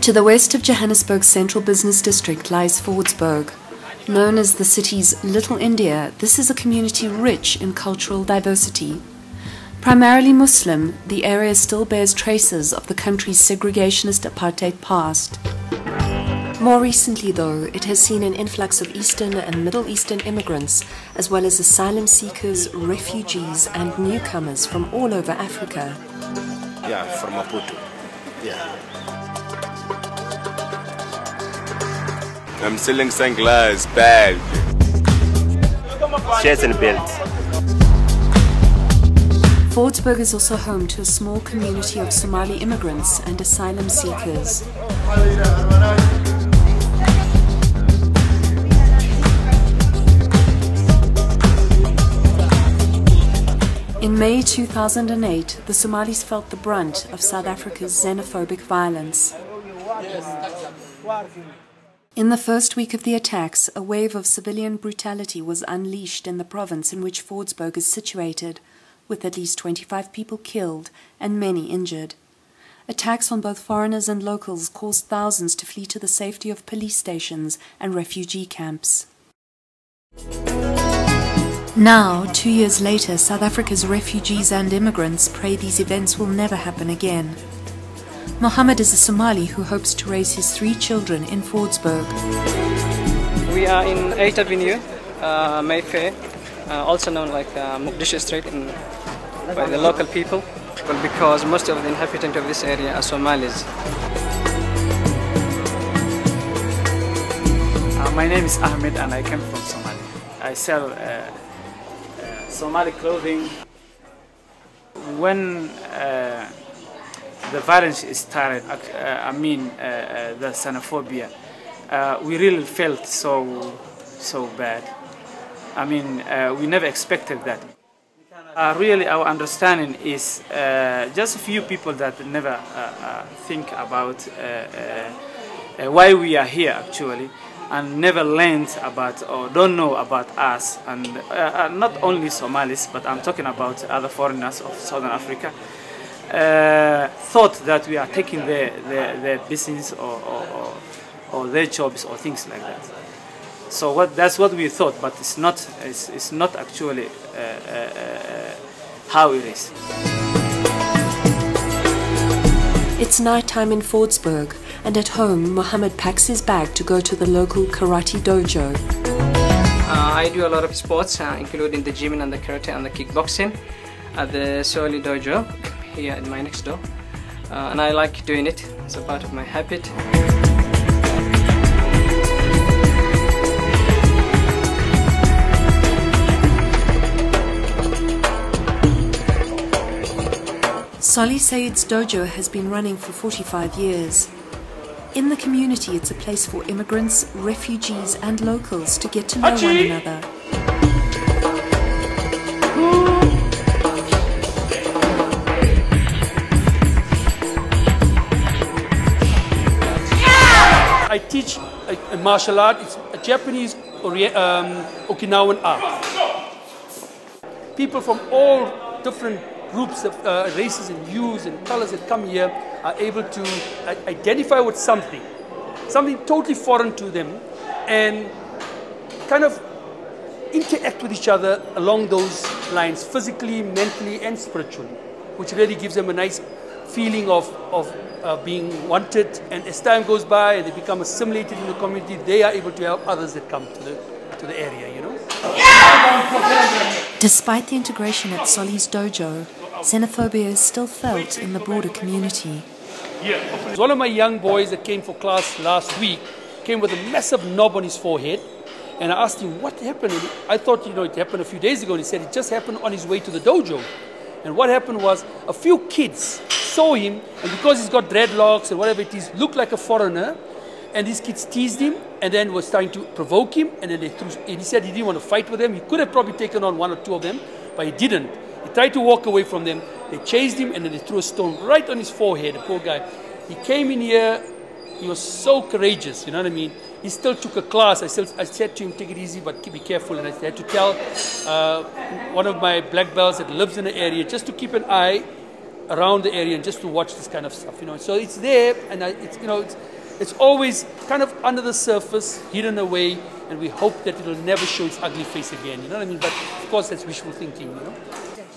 To the west of Johannesburg's central business district lies Fordsburg. Known as the city's Little India, this is a community rich in cultural diversity. Primarily Muslim, the area still bears traces of the country's segregationist apartheid past. More recently, though, it has seen an influx of Eastern and Middle Eastern immigrants, as well as asylum seekers, refugees, and newcomers from all over Africa. Yeah, from Maputo. Yeah. I'm selling sunglasses, bad. Shirts and belts. Fordsburg is also home to a small community of Somali immigrants and asylum seekers. In May 2008, the Somalis felt the brunt of South Africa's xenophobic violence. In the first week of the attacks, a wave of civilian brutality was unleashed in the province in which Fordsburg is situated, with at least 25 people killed and many injured. Attacks on both foreigners and locals caused thousands to flee to the safety of police stations and refugee camps. Now, 2 years later, South Africa's refugees and immigrants pray these events will never happen again. Mohammed is a Somali who hopes to raise his 3 children in Fordsburg. We are in 8th Avenue, Mayfair, also known like Mogadishu Street by the local people, because most of the inhabitants of this area are Somalis. My name is Ahmed and I came from Somalia. I sell Somali clothing. When the violence started, the xenophobia, we really felt so bad. We never expected that. Really, our understanding is just a few people that never think about why we are here actually, and never learned about or don't know about us, and not only Somalis, but I'm talking about other foreigners of Southern Africa. Thought that we are taking their business or their jobs or things like that. So that's what we thought, but it's not actually how it is. It's nighttime in Fordsburg, and at home, Mohammed packs his bag to go to the local karate dojo. I do a lot of sports, including the gym and the karate and the kickboxing at the Soli Dojo here in my next door. And I like doing it. It's a part of my habit. Soli Said's dojo has been running for 45 years. In the community, it's a place for immigrants, refugees and locals to get to know one another. I teach a martial art. It's a Japanese Okinawan art. People from all different groups of races and hues and colors that come here are able to identify with something totally foreign to them, and kind of interact with each other along those lines, physically, mentally and spiritually, which really gives them a nice feeling of being wanted. And as time goes by and they become assimilated in the community, they are able to help others that come to the area, you know. Despite the integration at Soli's dojo, xenophobia is still felt in the broader community. One of my young boys that came for class last week came with a massive knob on his forehead, and I asked him what happened. And I thought, it happened a few days ago, and he said it just happened on his way to the dojo. And what happened was a few kids saw him, and because he's got dreadlocks and whatever it is, looked like a foreigner, and these kids teased him and then was trying to provoke him, and then and he said he didn't want to fight with them. He could have probably taken on 1 or 2 of them, but he didn't. He tried to walk away from them. They chased him, and then they threw a stone right on his forehead, the poor guy. He came in here, he was so courageous, you know what I mean? He still took a class. I said to him, take it easy, but be careful. And I had to tell one of my black belts that lives in the area just to keep an eye around the area and just to watch this kind of stuff, you know. So it's there, and it's, you know, it's always kind of under the surface, hidden away, and we hope that it will never show its ugly face again, you know what I mean? But of course that's wishful thinking, you know.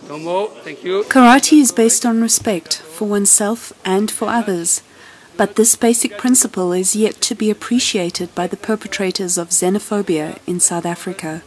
No more, thank you. Karate is based on respect for oneself and for others, but this basic principle is yet to be appreciated by the perpetrators of xenophobia in South Africa.